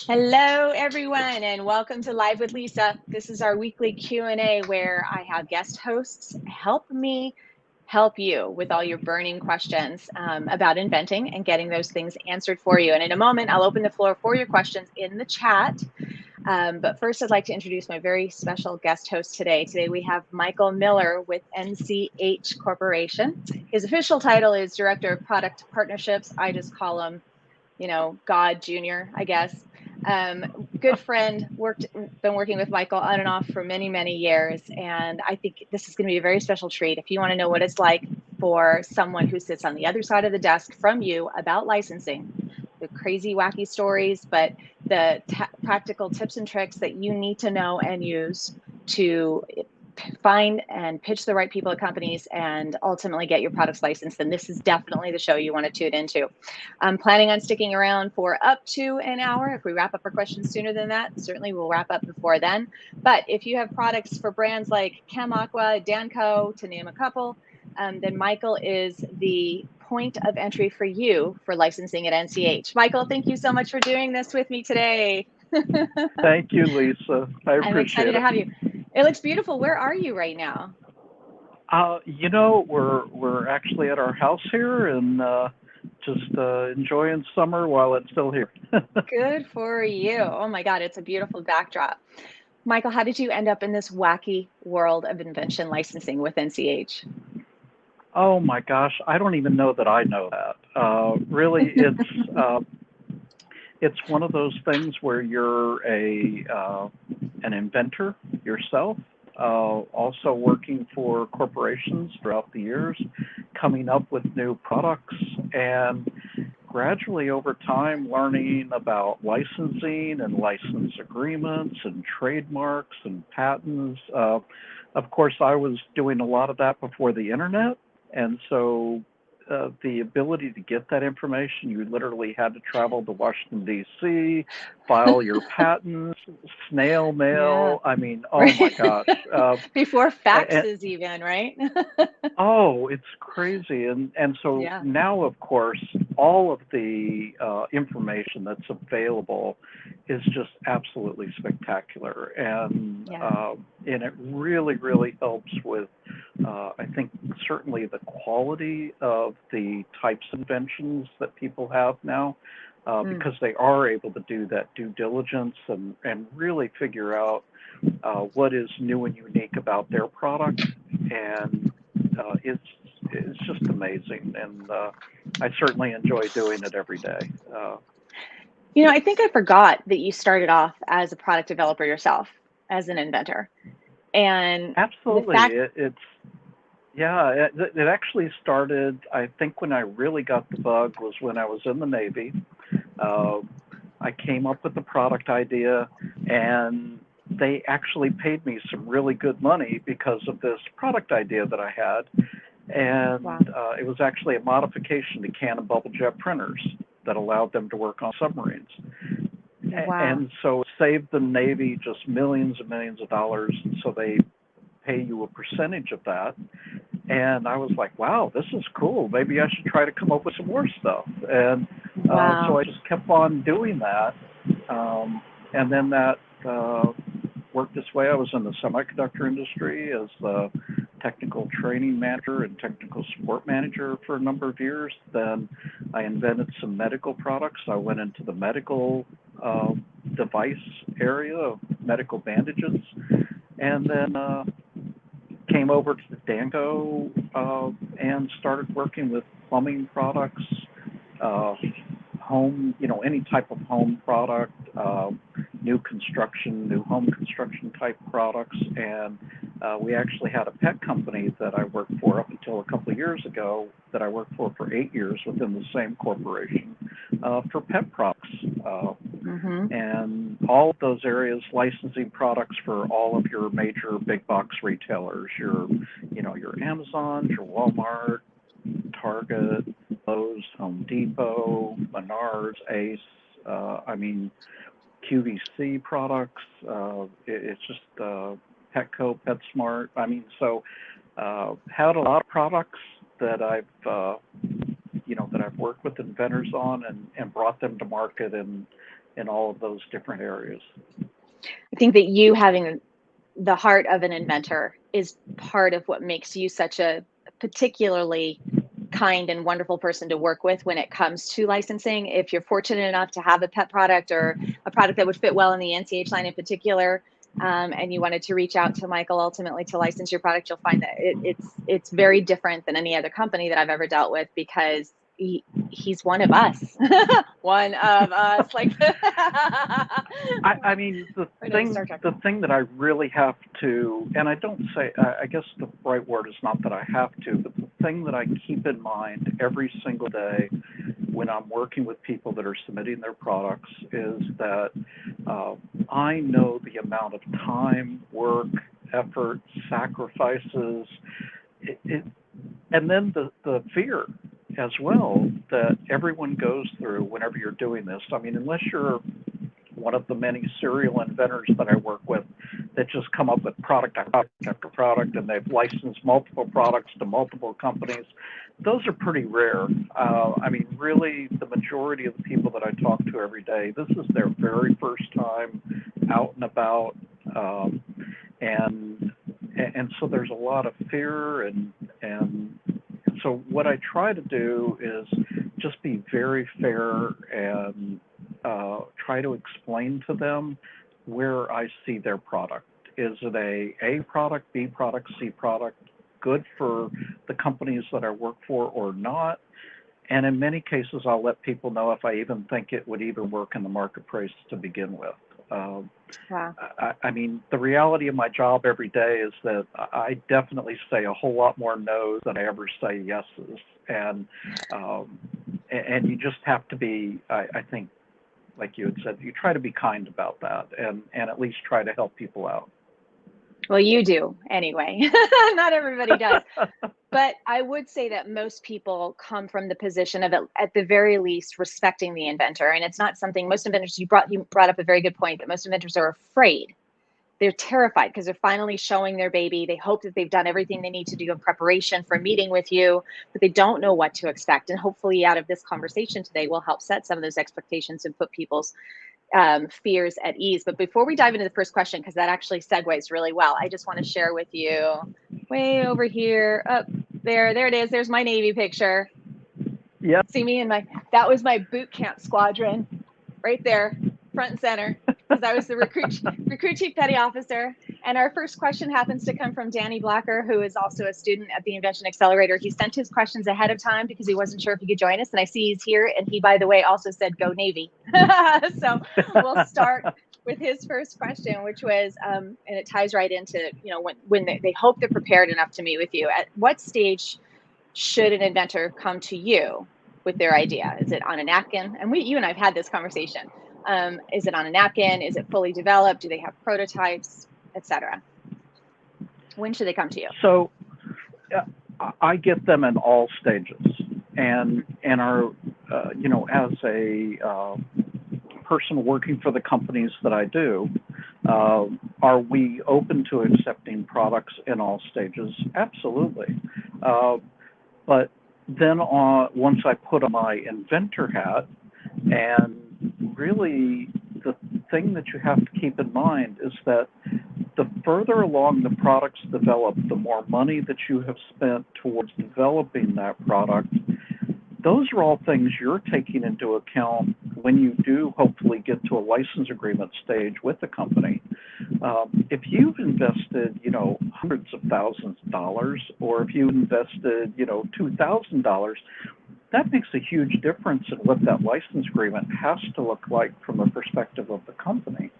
Hello, everyone, and welcome to Live with Lisa. This is our weekly Q&A where I have guest hosts help me help you with all your burning questions about inventing and getting those things answered for you. And in a moment, I'll open the floor for your questions in the chat. But first, I'd like to introduce my very special guest host today. Today, we have Michael Miller with NCH Corporation. His official title is Director of Product Partnerships. I just call him, God Junior, I guess. Good friend, been working with Michael on and off for many, many years. And I think this is going to be a very special treat. If you want to know what it's like for someone who sits on the other side of the desk from you about licensing, the crazy, wacky stories, but the practical tips and tricks that you need to know and use to find and pitch the right people at companies and ultimately get your products licensed, then this is definitely the show you want to tune into. I'm planning on sticking around for up to an hour. If we wrap up our questions sooner than that, certainly we'll wrap up before then. But if you have products for brands like Chem Aqua, Danco, to name a couple, then Michael is the point of entry for you for licensing at NCH. Michael, thank you so much for doing this with me today. Thank you, Lisa. I appreciate I'm excited to it. have you. It looks beautiful. Where are you right now? We're actually at our house here and just enjoying summer while it's still here. Good for you. Oh my God, it's a beautiful backdrop. Michael, how did you end up in this wacky world of invention licensing with NCH? Oh my gosh, I don't even know that I know that. Really, it's one of those things where you're an inventor yourself, also working for corporations throughout the years, coming up with new products, and gradually over time learning about licensing and license agreements and trademarks and patents. Of course, I was doing a lot of that before the internet, and so the ability to get that information, you literally had to travel to Washington, D.C., file your patents, snail Yeah. mail. I mean, oh my Right. gosh. Before And, faxes even, right? oh, it's crazy. And so Yeah. now, of course, all of the information that's available is just absolutely spectacular. Yeah. And it really, really helps with, I think, certainly the quality of the types of inventions that people have now. Mm. Because they are able to do that due diligence and really figure out what is new and unique about their product, and it's just amazing, and I certainly enjoy doing it every day. I think I forgot that you started off as a product developer yourself, as an inventor. And the Absolutely, fact, it's yeah. It actually started. I think when I really got the bug was when I was in the Navy. Uh, I came up with the product idea, and they actually paid me some really good money because of this product idea that I had. wow, And it was actually a modification to can and bubble jet printers that allowed them to work on submarines. wow. And so it saved the Navy just millions and millions of dollars. And so they pay you a percentage of that. And I was like, wow, this is cool. Maybe I should try to come up with some more stuff. And so Wow. I just kept on doing that. And then that worked its way. I was in the semiconductor industry as the technical training manager and technical support manager for a number of years. Then I invented some medical products. I went into the medical device area of medical bandages. And then came over to the Dango and started working with plumbing products, uh, home, any type of home product, new construction, new home construction type products. And we actually had a pet company that I worked for up until a couple of years ago that I worked for 8 years within the same corporation for pet products. Mm-hmm. And all of those areas, licensing products for all of your major big box retailers, your Amazon, your Walmart, Target, Lowe's, Home Depot, Menards, Ace, I mean, QVC products. It's just Petco, PetSmart. I mean, so had a lot of products that I've worked with inventors on and brought them to market, and in all of those different areas. I think that you having the heart of an inventor is part of what makes you such a particularly kind and wonderful person to work with when it comes to licensing. If you're fortunate enough to have a pet product or a product that would fit well in the NCH line in particular, and you wanted to reach out to Michael ultimately to license your product, you'll find that it's very different than any other company that I've ever dealt with, because he's one of us. One of us. Like I mean, the thing that I really have to, and I don't say, I guess the right word is not that I have to, but the thing that I keep in mind every single day when I'm working with people that are submitting their products is that I know the amount of time, work, effort, sacrifices, and then the fear as well that everyone goes through whenever you're doing this. I mean, unless you're one of the many serial inventors that I work with that just come up with product after product, and they've licensed multiple products to multiple companies, those are pretty rare. I mean, really, the majority of the people that I talk to every day, this is their very first time out and about, and so there's a lot of fear, and so what I try to do is just be very fair and try to explain to them where I see their product. Is it a product, B product, C product, good for the companies that I work for or not? And in many cases, I'll let people know if I even think it would even work in the marketplace to begin with. Wow. I mean, the reality of my job every day is that I definitely say a whole lot more no's than I ever say yeses. And you just have to be, I think, like you had said, you try to be kind about that and at least try to help people out. Well, you do anyway. Not everybody does. But I would say that most people come from the position of, at the very least, respecting the inventor. And it's not something most inventors, you brought up a very good point, that most inventors are afraid. They're terrified because they're finally showing their baby. They hope that they've done everything they need to do in preparation for meeting with you, but they don't know what to expect. And hopefully out of this conversation today, we'll help set some of those expectations and put people's fears at ease. But before we dive into the first question, because that actually segues really well, I just want to share with you way over here, up there it is. There's my Navy picture. Yeah. See me in that was my boot camp squadron right there, front and center, because I was the recruit chief petty officer. And our first question happens to come from Danny Blacker, who is also a student at the Invention Accelerator. He sent his questions ahead of time because he wasn't sure if he could join us. And I see he's here. And he, by the way, also said, go Navy. So we'll start with his first question, which was, and it ties right into, when they hope they're prepared enough to meet with you. At what stage should an inventor come to you with their idea? Is it on a napkin? And you and I have had this conversation. Is it on a napkin? Is it fully developed? Do they have prototypes, etc.? When should they come to you? So I get them in all stages, and are as a person working for the companies that I do, are we open to accepting products in all stages? Absolutely. But then once I put on my inventor hat, and really the thing that you have to keep in mind is that the further along the product's developed, the more money that you have spent towards developing that product, those are all things you're taking into account when you do hopefully get to a license agreement stage with the company. If you've invested, hundreds of thousands of dollars, or if you invested, $2,000, that makes a huge difference in what that license agreement has to look like from the perspective of the company.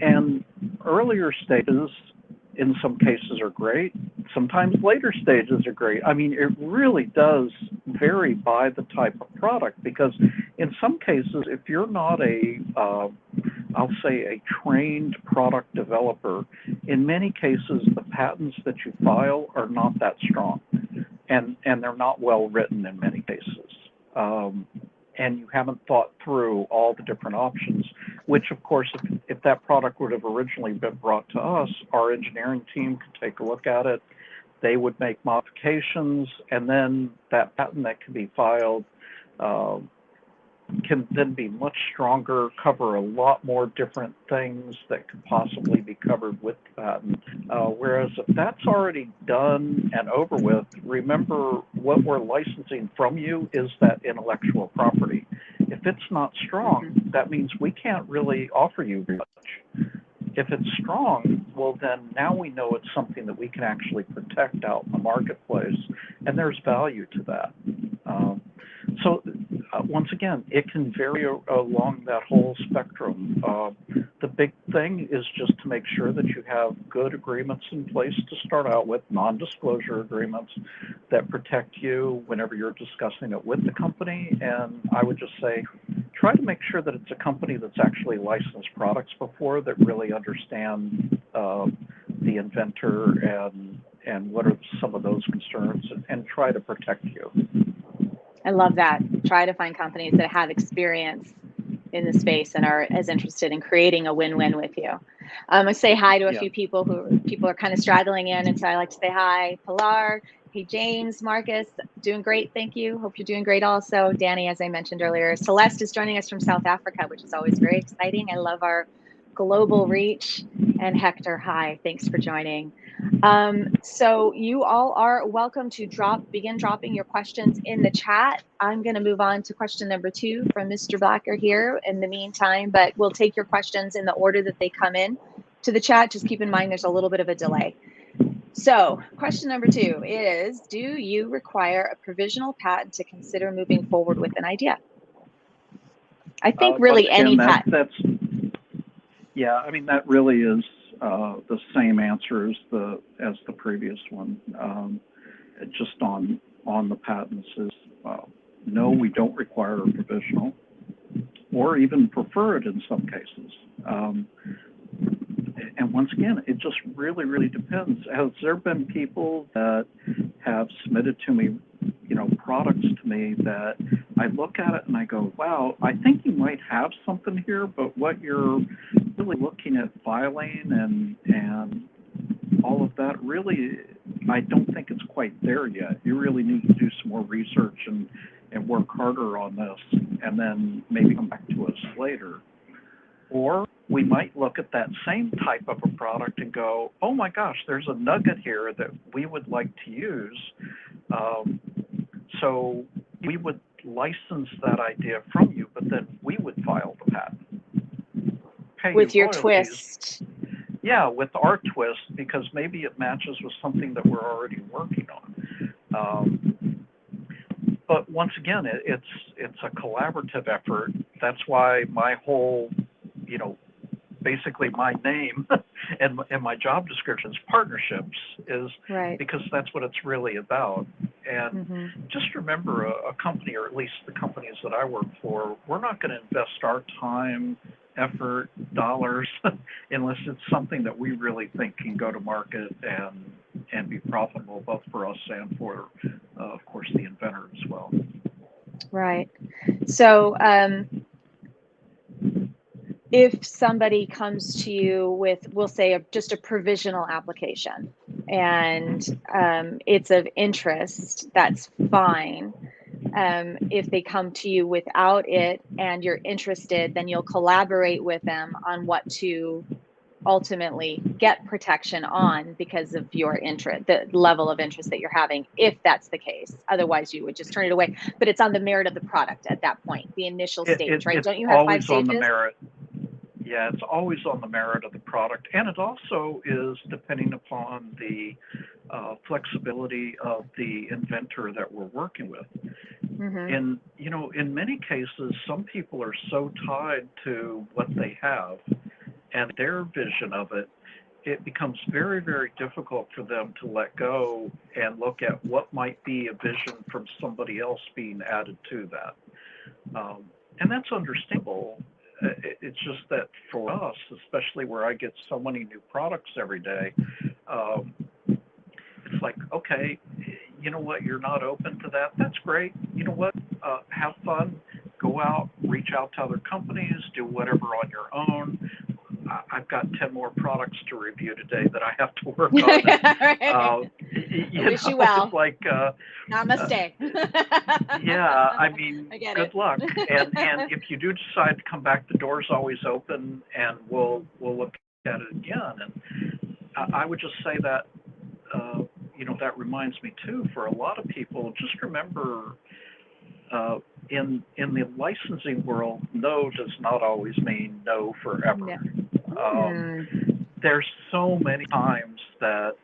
And earlier stages, in some cases, are great. Sometimes later stages are great. I mean, it really does vary by the type of product, because in some cases, if you're not I'll say a trained product developer, in many cases, the patents that you file are not that strong, and they're not well written in many cases. And you haven't thought through all the different options, which, of course, if that product would have originally been brought to us, our engineering team could take a look at it. They would make modifications, and then that patent that can be filed can then be much stronger, cover a lot more different things that could possibly be covered with the patent. Whereas if that's already done and over with, remember what we're licensing from you is that intellectual property. If it's not strong, that means we can't really offer you much. If it's strong, well, then now we know it's something that we can actually protect out in the marketplace, and there's value to that. So once again, it can vary along that whole spectrum. The big thing is just to make sure that you have good agreements in place to start out with, non-disclosure agreements that protect you whenever you're discussing it with the company. And I would just say, try to make sure that it's a company that's actually licensed products before, that really understand the inventor and what are some of those concerns, and try to protect you. I love that. Try to find companies that have experience in the space and are as interested in creating a win-win with you. I say hi to a few people are kind of straddling in, and so I like to say hi. Pilar, hey James, Marcus, doing great, thank you. Hope you're doing great also. Danny, as I mentioned earlier. Celeste is joining us from South Africa, which is always very exciting. I love our global reach. And Hector, hi, thanks for joining. So you all are welcome to begin dropping your questions in the chat. I'm going to move on to question number 2 from Mr. Blacker here in the meantime, but we'll take your questions in the order that they come in to the chat. Just keep in mind there's a little bit of a delay. So question number 2 is, do you require a provisional patent to consider moving forward with an idea? I think really any patent. Yeah, I mean, that really is the same answer as the previous one. Just on the patents is, no, we don't require a provisional, or even prefer it in some cases. And once again, it just really depends. Has there been people that have submitted to me, products to me that I look at it and I go, wow, I think you might have something here, but what you're really looking at filing and all of that, really, I don't think it's quite there yet. You really need to do some more research and work harder on this, and then maybe come back to us later. Or we might look at that same type of a product and go, oh my gosh, there's a nugget here that we would like to use. So we would license that idea from you, but then we would file the patent. With your twist. Yeah, with our twist, because maybe it matches with something that we're already working on. But once again, it's a collaborative effort. That's why my whole, basically my name and my job description is partnerships, is right, because that's what it's really about. And just remember, a company, or at least the companies that I work for, we're not going to invest our time, effort, dollars, unless it's something that we really think can go to market and be profitable, both for us and for, of course, the inventor as well. Right. So if somebody comes to you with, we'll say, just a provisional application, and it's of interest, that's fine. If they come to you without it and you're interested, then you'll collaborate with them on what to ultimately get protection on because of your interest, the level of interest that you're having, if that's the case. Otherwise, you would just turn it away. But it's on the merit of the product at that point, the initial stage, right? Don't you have 5 stages? Always on the merit. Yeah, it's always on the merit of the product. And it also is depending upon the flexibility of the inventor that we're working with. And, in many cases, some people are so tied to what they have and their vision of it, it becomes very, very difficult for them to let go and look at what might be a vision from somebody else being added to that. And that's understandable. It's just that for us, especially where I get so many new products every day, it's like, okay, you know what, you're not open to that. That's great. You know what, have fun, go out, reach out to other companies, do whatever on your own. I've got 10 more products to review today that I have to work on. Right. I wish you well. It's like, Namaste. yeah, I mean, I get good it. luck. And if you do decide to come back, the door's always open, and we'll look at it again. And I would just say that, that reminds me too, for a lot of people, just remember, in the licensing world, no does not always mean no forever. No. There's so many times that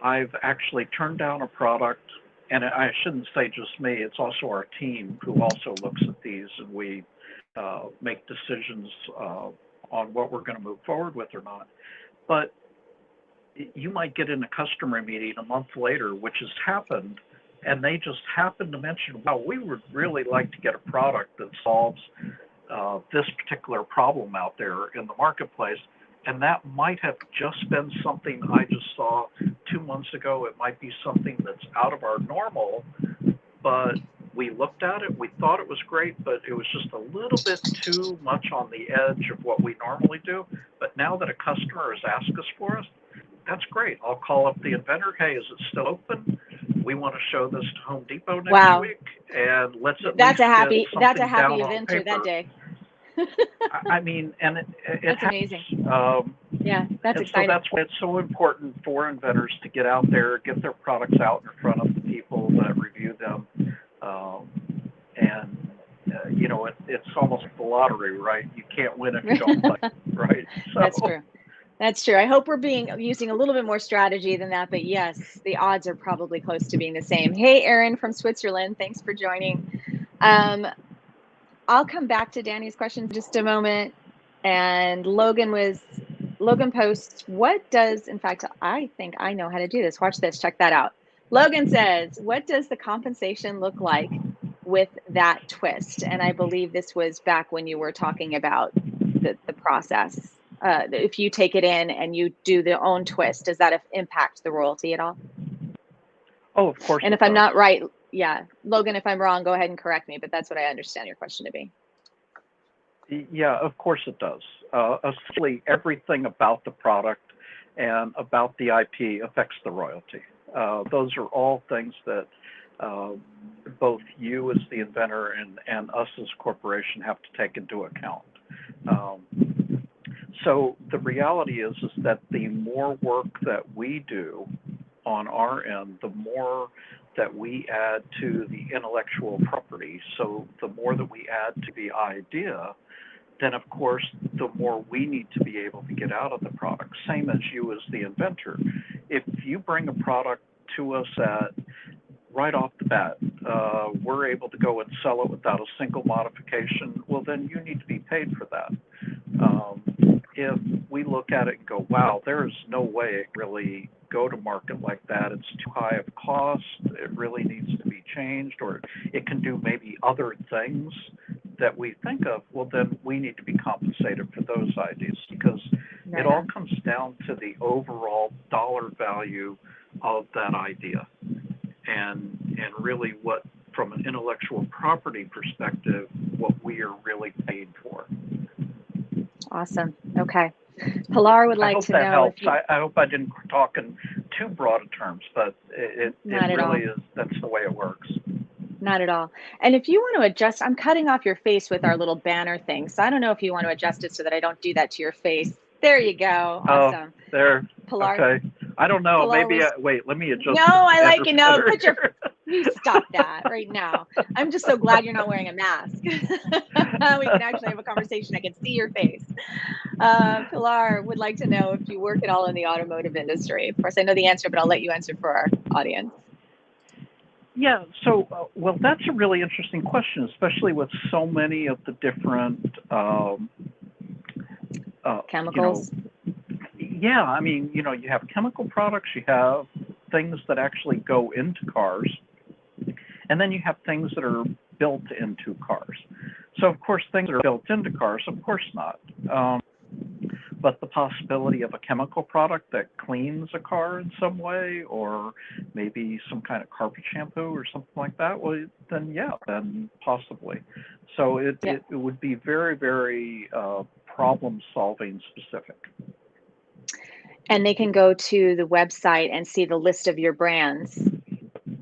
I've actually turned down a product, and I shouldn't say just me, it's also our team who also looks at these, and we make decisions on what we're going to move forward with or not. But you might get in a customer meeting a month later, which has happened, and they just happen to mention, wow, we would really like to get a product that solves this particular problem out there in the marketplace. And that might have just been something I just saw 2 months ago. It might be something that's out of our normal, but we looked at it, we thought it was great, but it was just a little bit too much on the edge of what we normally do. But now that a customer has asked us for us, that's great. I'll call up the inventor. Hey, is it still open? We want to show this to Home Depot next week, and let's at least get something down on inventor paper. that day. I mean, and it That's happens. amazing. Yeah, that's exciting. So that's why it's so important for inventors to get out there, get their products out in front of the people that review them, and it's almost the lottery, right? You can't win if you don't play, right? So, That's true. That's true. I hope we're using a little bit more strategy than that, but yes, the odds are probably close to being the same. Hey, Aaron from Switzerland, thanks for joining. I'll come back to Danny's question in just a moment. And Logan posts, in fact, I think I know how to do this. Watch this, check that out. Logan says, what does the compensation look like with that twist? And I believe this was back when you were talking about the process. If you take it in and you do the own twist, does that impact the royalty at all? Oh, of course. And if I'm not right, yeah, Logan, if I'm wrong, go ahead and correct me, but that's what I understand your question to be. Yeah, of course it does. Essentially, everything about the product and about the IP affects the royalty. Those are all things that both you as the inventor and us as a corporation have to take into account. So the reality is that the more work that we do on our end, the more that we add to the intellectual property. So the more that we add to the idea, then of course, the more we need to be able to get out of the product. Same as you as the inventor. If you bring a product to us at right off the bat, we're able to go and sell it without a single modification, well, then you need to be paid for that. If we look at it and go, wow, there is no way it really go to market like that, it's too high of cost, it really needs to be changed, or it can do maybe other things that we think of, well, then we need to be compensated for those ideas, because it all comes down to the overall dollar value of that idea. And really what, from an intellectual property perspective, what we are really paid for. Awesome. Okay. Pilar would like to know. I hope that helps. I hope I didn't talk in too broad terms, but it really is, that's the way it works. Not at all. And if you want to adjust, I'm cutting off your face with our little banner thing. So I don't know if you want to adjust it so that I don't do that to your face. There you go. Awesome. Oh, there. Pilar, okay. I don't know. Pilar Maybe wait. Let me adjust. No, I like it. No, you stop that right now. I'm just so glad you're not wearing a mask. We can actually have a conversation. I can see your face. Pilar would like to know if you work at all in the automotive industry. Of course, I know the answer, but I'll let you answer for our audience. Yeah, so, well, that's a really interesting question, especially with so many of the different chemicals. Yeah, I mean, you have chemical products, you have things that actually go into cars, and then you have things that are built into cars. So, of course, things that are built into cars, of course not. But the possibility of a chemical product that cleans a car in some way, or maybe some kind of carpet shampoo or something like that, well, then yeah, then possibly. So it would be very, very problem solving specific. And they can go to the website and see the list of your brands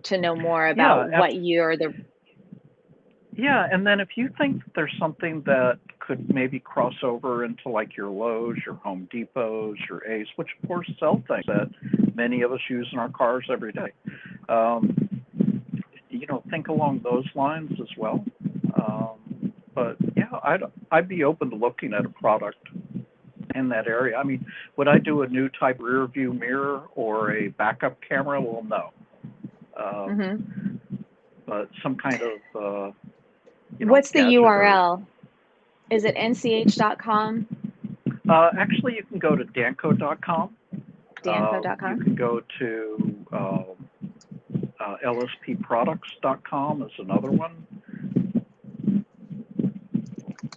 to know more about what you're the. Yeah, and then if you think there's something that could maybe cross over into like your Lowe's, your Home Depots, your Ace, which of course sell things that many of us use in our cars every day, think along those lines as well. But yeah, I'd be open to looking at a product in that area. I mean, would I do a new type rear view mirror or a backup camera? Well, no. But some kind of what's the URL? Is it nch.com? Actually, you can go to danco.com. Danco.com. You can go to lspproducts.com is another one.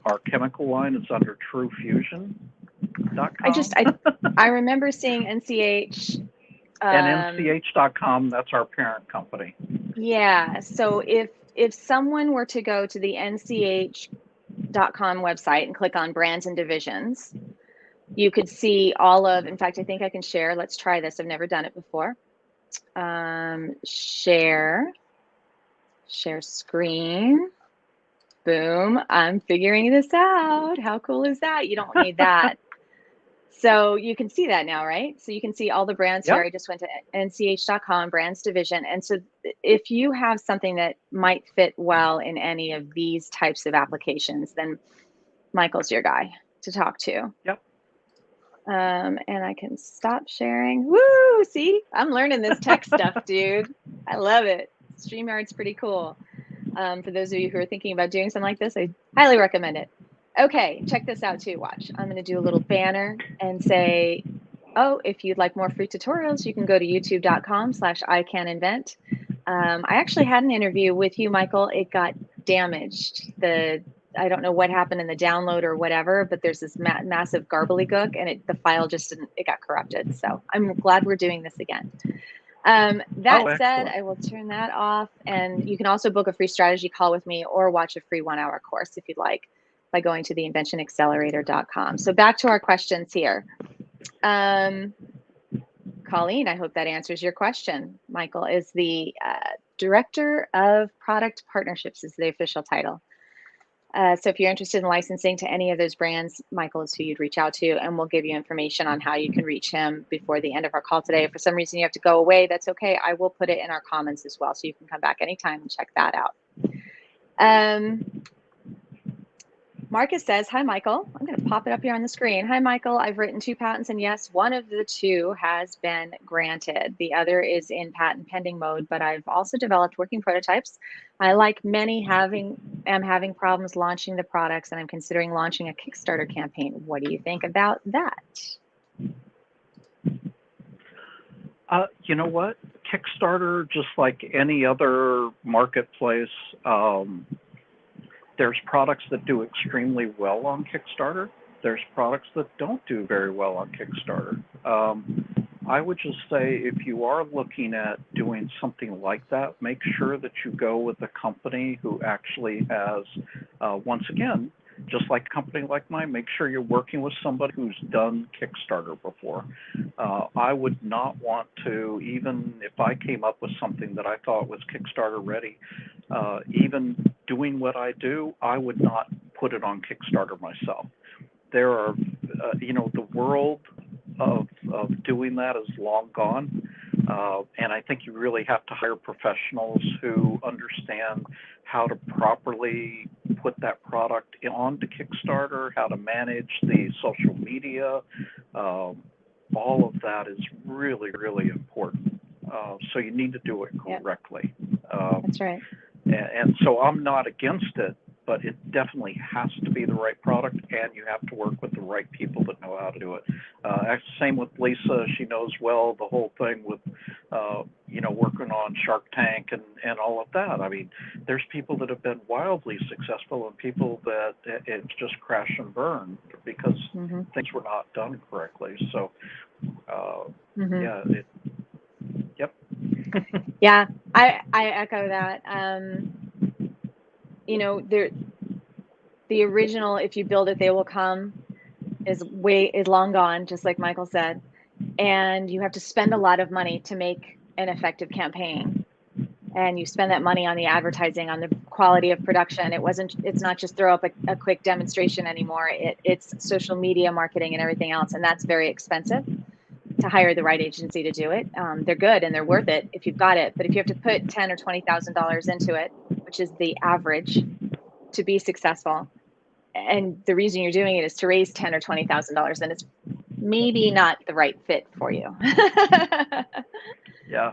Our chemical line is under truefusion.com. I remember seeing NCH. And NCH.com, that's our parent company. Yeah. So if someone were to go to the NCH.com website and click on brands and divisions, you could see in fact, I think I can share. Let's try this. I've never done it before. Share screen. Boom. I'm figuring this out. How cool is that? You don't need that. So you can see that now, right? So you can see all the brands here. I just went to nch.com, brands division. And so if you have something that might fit well in any of these types of applications, then Michael's your guy to talk to. Yep. And I can stop sharing. Woo! See, I'm learning this tech stuff, dude. I love it. StreamYard's pretty cool. For those of you who are thinking about doing something like this, I highly recommend it. Okay, check this out too. Watch. I'm going to do a little banner and say, if you'd like more free tutorials, you can go to youtube.com/icaninvent. I actually had an interview with you, Michael. It got damaged. I don't know what happened in the download or whatever, but there's this massive gobbledygook, and the file just it got corrupted. So I'm glad we're doing this again. That said, I will turn that off, and you can also book a free strategy call with me or watch a free 1-hour course if you'd like by going to the inventionaccelerator.com. So back to our questions here. Colleen, I hope that answers your question. Michael is the Director of Product Partnerships is the official title. So if you're interested in licensing to any of those brands, Michael is who you'd reach out to, and we'll give you information on how you can reach him before the end of our call today. If for some reason you have to go away, that's okay. I will put it in our comments as well, so you can come back anytime and check that out. Marcus says, hi, Michael. I'm going to pop it up here on the screen. Hi, Michael. I've written 2 patents, and yes, one of the 2 has been granted. The other is in patent pending mode, but I've also developed working prototypes. I, like many, am having problems launching the products, and I'm considering launching a Kickstarter campaign. What do you think about that? You know what? Kickstarter, just like any other marketplace, there's products that do extremely well on Kickstarter. There's products that don't do very well on Kickstarter. I would just say if you are looking at doing something like that, make sure that you go with a company who actually has, once again, just like a company like mine, make sure you're working with somebody who's done Kickstarter before. I would not want to, even if I came up with something that I thought was Kickstarter ready, even doing what I do, I would not put it on Kickstarter myself. There are, the world of doing that is long gone. And I think you really have to hire professionals who understand how to properly put that product onto Kickstarter, how to manage the social media. All of that is really, really important. So you need to do it correctly. That's right. And so I'm not against it, but it definitely has to be the right product, and you have to work with the right people that know how to do it. Same with Lisa. She knows well the whole thing with, working on Shark Tank and all of that. I mean, there's people that have been wildly successful and people that it's just crash and burn because things were not done correctly. So, yep. Yeah, I echo that. The original, if you build it, they will come. is long gone, just like Michael said, and you have to spend a lot of money to make an effective campaign. And you spend that money on the advertising, on the quality of production. It's not just throw up a quick demonstration anymore. It's social media marketing and everything else, and that's very expensive to hire the right agency to do it. They're good and they're worth it if you've got it, but if you have to put $10,000 or $20,000 into it, which is the average to be successful, and the reason you're doing it is to raise $10,000 or $20,000, then it's maybe not the right fit for you. Yeah.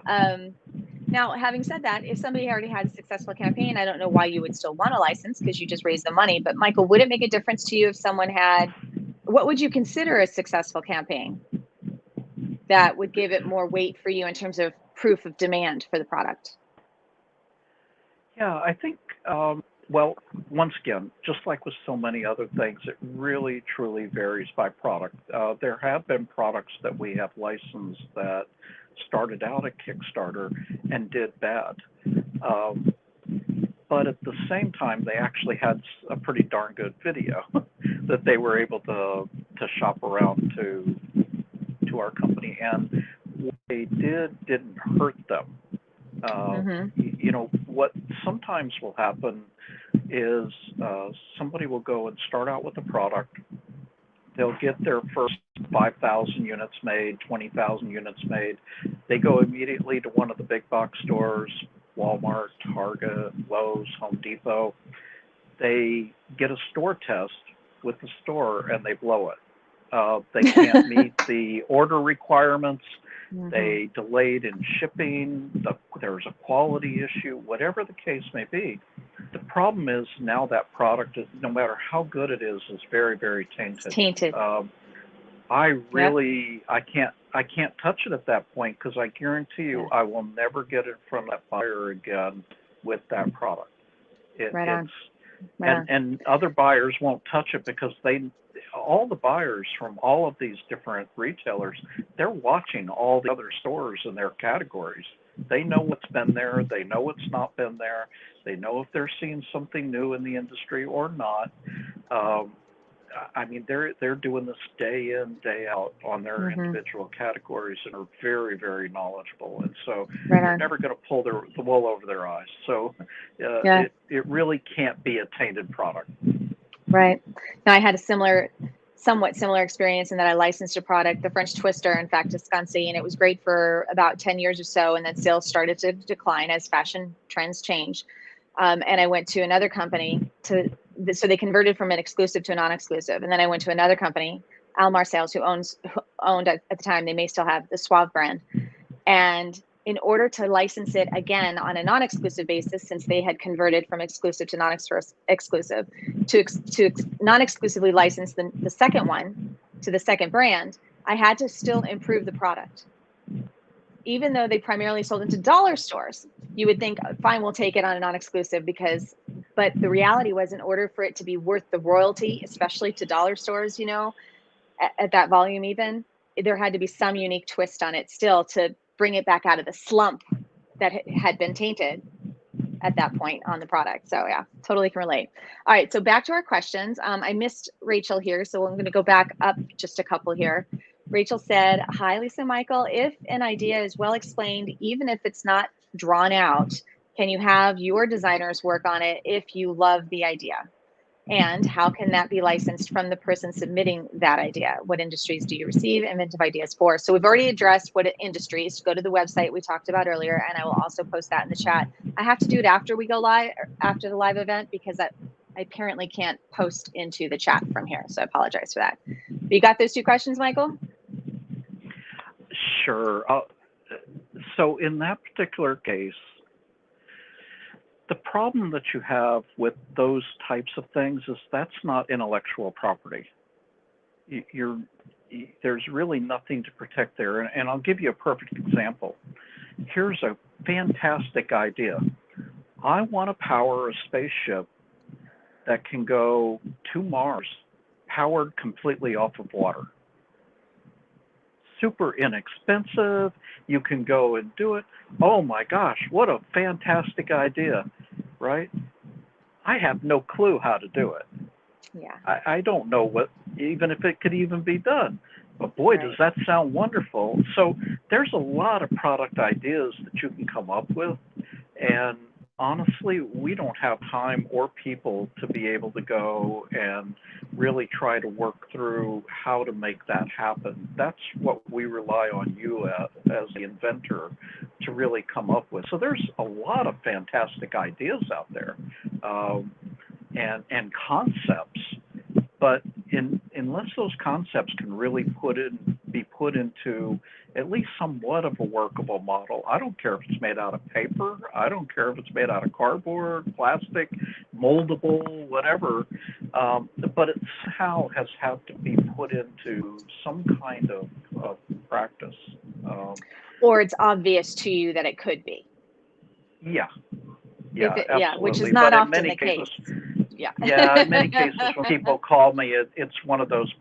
Now, having said that, if somebody already had a successful campaign, I don't know why you would still want a license because you just raised the money. But Michael, would it make a difference to you if someone had, what would you consider a successful campaign that would give it more weight for you in terms of proof of demand for the product? Yeah, I think, well, once again, just like with so many other things, it really truly varies by product. There have been products that we have licensed that started out at Kickstarter and did bad. But at the same time, they actually had a pretty darn good video that they were able to shop around to our company, and what they didn't hurt them. You know, what sometimes will happen is somebody will go and start out with a product. They'll get their first 5,000 units made, 20,000 units made. They go immediately to one of the big box stores, Walmart, Target, Lowe's, Home Depot. They get a store test with the store and they blow it. They can't meet the order requirements. They delayed in shipping. There's a quality issue, whatever the case may be. The problem is now that product, no matter how good it is very, very tainted. It's tainted. I can't touch it at that point because I guarantee you I will never get it from that buyer again with that product. And other buyers won't touch it because all the buyers from all of these different retailers, they're watching all the other stores in their categories. They know what's been there. They know what's not been there. They know if they're seeing something new in the industry or not. I mean, they're doing this day in, day out on their individual categories and are very, very knowledgeable. And so they're never going to pull the wool over their eyes. So it really can't be a tainted product. Right. Now, I had a somewhat similar experience in that I licensed a product, the French Twister, in fact, Tuscany, and it was great for about 10 years or so. And then sales started to decline as fashion trends change. And I went to another company so they converted from an exclusive to a non-exclusive. And then I went to another company, Almar Sales, who owned at the time, they may still have the Suave brand. And in order to license it again on a non-exclusive basis, since they had converted from exclusive to non-exclusive, to non-exclusively license the second one to the second brand, I had to still improve the product. Even though they primarily sold into dollar stores, you would think, fine, we'll take it on a non-exclusive but the reality was, in order for it to be worth the royalty, especially to dollar stores, you know, at that volume even, there had to be some unique twist on it still to bring it back out of the slump that had been tainted at that point on the product. So yeah, totally can relate. All right, so back to our questions. I missed Rachel here, so I'm going to go back up just a couple here. Rachel said, hi, Lisa and Michael. If an idea is well explained, even if it's not drawn out, can you have your designers work on it if you love the idea? And how can that be licensed from the person submitting that idea? What industries do you receive inventive ideas for? So we've already addressed what industries. Go to the website we talked about earlier, and I will also post that in the chat. I have to do it after we go live, after the live event, because I apparently can't post into the chat from here. So I apologize for that. But you got those two questions, Michael? Sure. So in that particular case, the problem that you have with those types of things is that's not intellectual property. There's really nothing to protect there. And I'll give you a perfect example. Here's a fantastic idea. I want to power a spaceship that can go to Mars, powered completely off of water. Super inexpensive. You can go and do it. Oh my gosh, what a fantastic idea, right? I have no clue how to do it. Yeah. I don't know what, even if it could even be done. But boy, does that sound wonderful. So there's a lot of product ideas that you can come up with. And honestly, we don't have time or people to be able to go and really try to work through how to make that happen. That's what we rely on you as the inventor to really come up with. So there's a lot of fantastic ideas out there, and concepts. But unless those concepts can really be put into at least somewhat of a workable model, I don't care if it's made out of paper, I don't care if it's made out of cardboard, plastic, moldable, whatever, but it somehow has had to be put into some kind of practice. Or it's obvious to you that it could be. Yeah, absolutely. Yeah, which is not often the case. Yeah, in many cases when people call me, it's one of those,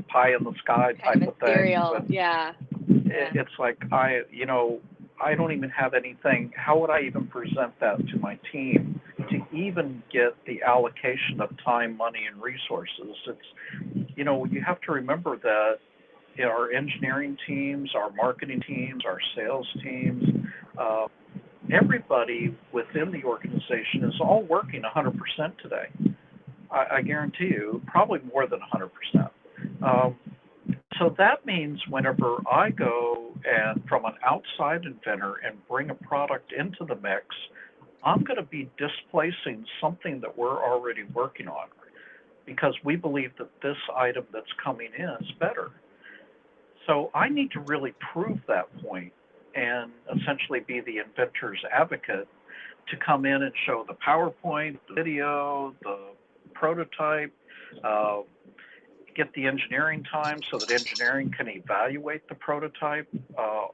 pie in the sky type of things. Yeah. It's like, I don't even have anything. How would I even present that to my team to even get the allocation of time, money, and resources? It's, you have to remember that our engineering teams, our marketing teams, our sales teams, everybody within the organization is all working 100% today. I guarantee you, probably more than 100%. So that means whenever I go and from an outside inventor and bring a product into the mix, I'm going to be displacing something that we're already working on because we believe that this item that's coming in is better. So I need to really prove that point and essentially be the inventor's advocate to come in and show the PowerPoint, the video, the prototype, get the engineering time so that engineering can evaluate the prototype.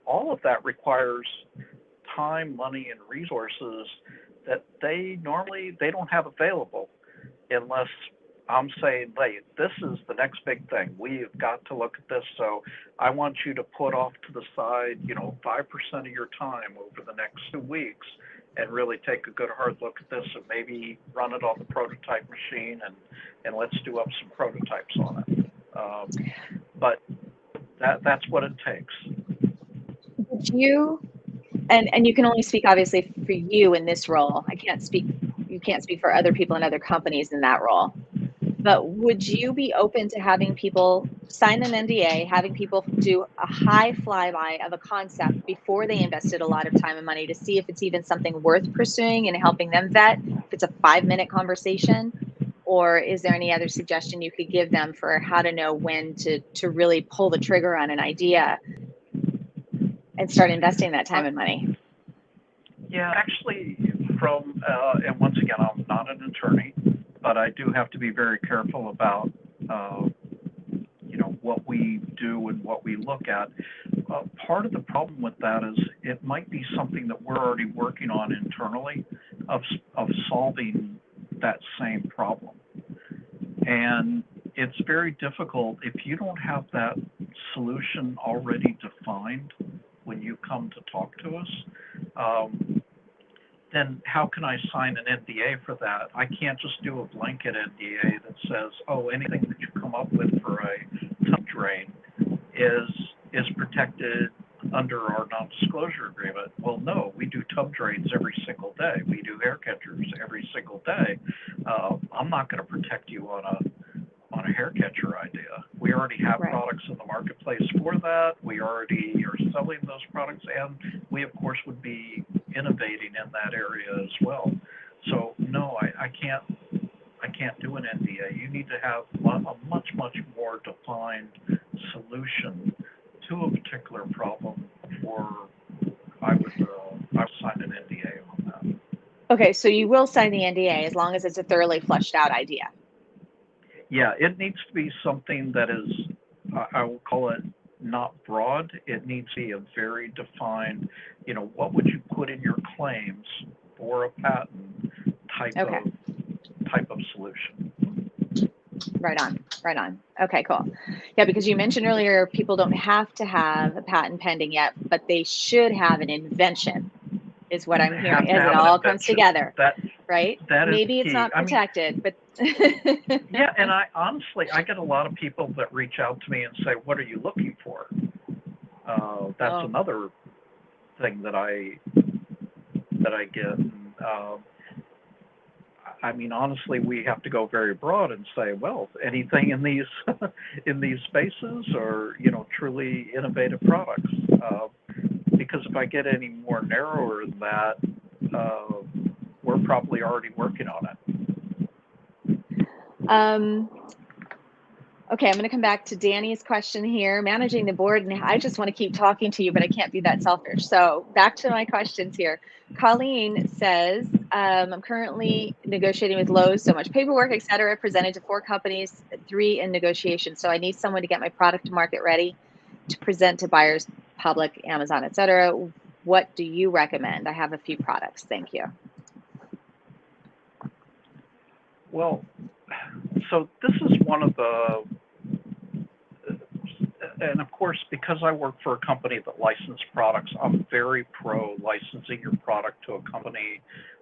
All of that requires time, money, and resources that they don't have available unless I'm saying, hey, this is the next big thing. We've got to look at this. So I want you to put off to the side, 5% of your time over the next 2 weeks and really take a good hard look at this and maybe run it on the prototype machine and let's do up some prototypes on it. But that's what it takes. Did you, and you can only speak obviously for you in this role. You can't speak for other people in other companies in that role. But would you be open to having people sign an NDA, having people do a high flyby of a concept before they invested a lot of time and money to see if it's even something worth pursuing and helping them vet, if it's a 5-minute conversation? Or is there any other suggestion you could give them for how to know when to really pull the trigger on an idea and start investing that time and money? Yeah, actually, and once again, I'm not an attorney, but I do have to be very careful about, what we do and what we look at. Part of the problem with that is it might be something that we're already working on internally of solving that same problem. And it's very difficult if you don't have that solution already defined when you come to talk to us. Then how can I sign an NDA for that? I can't just do a blanket NDA that says, oh, anything that you come up with for a tub drain is protected under our non-disclosure agreement. Well, no, we do tub drains every single day. We do air catchers every single day. I'm not going to protect you on a hair catcher idea. We already have products in the marketplace for that. We already are selling those products, and we, of course, would be innovating in that area as well. So no, I can't do an NDA. You need to have a much more defined solution to a particular problem before I would sign an NDA on that. Okay, so you will sign the NDA as long as it's a thoroughly fleshed out idea. Yeah, it needs to be something that is, I will call it not broad. It needs to be a very defined, what would you put in your claims for a patent type of solution. Right on. Okay, cool. Yeah, because you mentioned earlier, people don't have to have a patent pending yet, but they should have an invention, is what I'm hearing, as it all comes together. right? That is Maybe it's key. not I mean, protected, but yeah, and I honestly, I get a lot of people that reach out to me and say, "What are you looking for?" That's oh, another thing that I get. And, I mean, honestly, we have to go very broad and say, well, anything in these in these spaces, or truly innovative products. Because if I get any more narrower than that, we're probably already working on it. Okay, I'm going to come back to Danny's question here. Managing the board, and I just want to keep talking to you, but I can't be that selfish. So back to my questions here. Colleen says, I'm currently negotiating with Lowe's, so much paperwork, et cetera, presented to 4 companies, 3 in negotiation. So I need someone to get my product to market ready to present to buyers, public, Amazon, et cetera. What do you recommend? I have a few products. Thank you. Well, so this is one of the, and of course, because I work for a company that licenses products, I'm very pro licensing your product to a company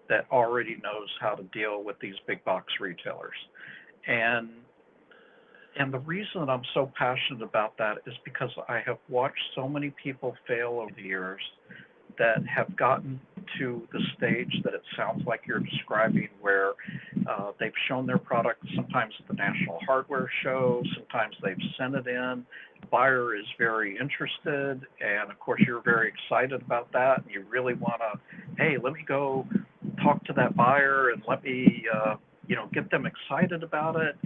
that already knows how to deal with these big box retailers. And the reason that I'm so passionate about that is because I have watched so many people fail over the years that have gotten to the stage that it sounds like you're describing, where they've shown their product sometimes at the National Hardware Show, sometimes they've sent it in, buyer is very interested, and of course you're very excited about that, and you really want to, hey, let me go talk to that buyer and let me get them excited about it.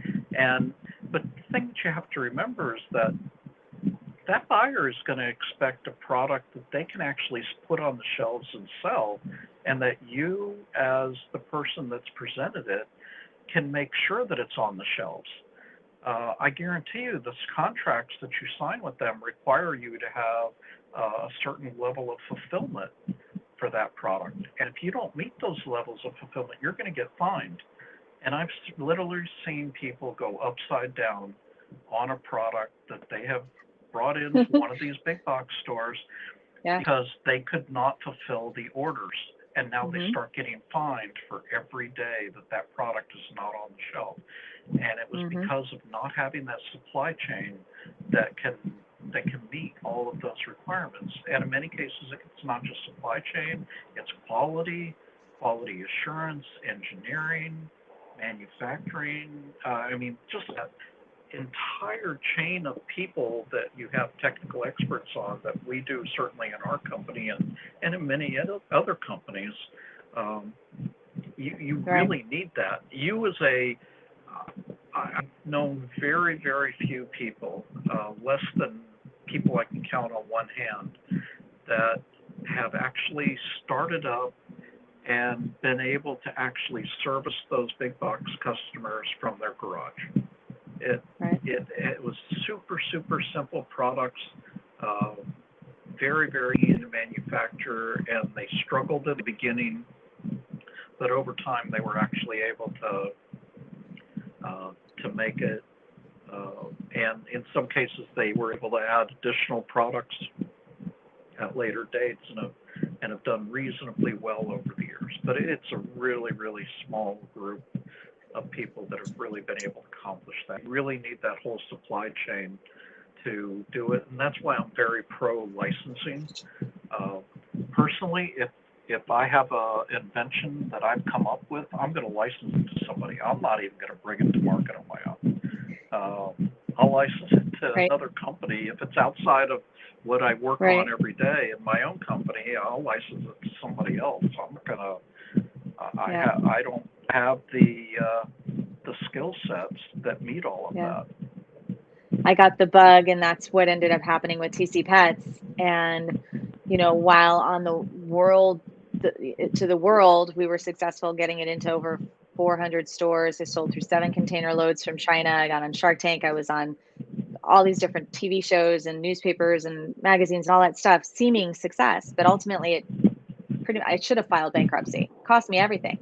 But the thing that you have to remember is that that buyer is going to expect a product that they can actually put on the shelves and sell, and that you, as the person that's presented it, can make sure that it's on the shelves. I guarantee you the contracts that you sign with them require you to have a certain level of fulfillment for that product. And if you don't meet those levels of fulfillment, you're going to get fined. And I've literally seen people go upside down on a product that they have brought into one of these big box stores because they could not fulfill the orders. And now they start getting fined for every day that product is not on the shelf. And it was because of not having that supply chain that can meet all of those requirements. And in many cases, it's not just supply chain, it's quality assurance, engineering, manufacturing. Just that entire chain of people that you have technical experts on that we do certainly in our company and in many other companies. You really need that. You as I've known very, very few people, less than people I can count on one hand, that have actually started up and been able to actually service those big box customers from their garage. It was super, super simple products, very, very easy to manufacture, and they struggled at the beginning, but over time they were actually able to make it, and in some cases they were able to add additional products at later dates and have done reasonably well over the years. But it's a really, really small group of people that have really been able to accomplish that. You really need that whole supply chain to do it, and that's why I'm very pro licensing. Personally, if I have an invention that I've come up with, I'm going to license it to somebody. I'm not even going to bring it to market on my own. I'll license it to another company. If it's outside of what I work on every day in my own company, I'll license it to somebody else. I'm not going to. I don't have the skill sets that meet all of that. I got the bug, and that's what ended up happening with TC Pets. And while on the world we were successful getting it into over 400 stores. I sold through 7 container loads from China. I got on Shark Tank. I was on all these different TV shows and newspapers and magazines and all that stuff, seeming success. But ultimately, I should have filed bankruptcy. It cost me everything.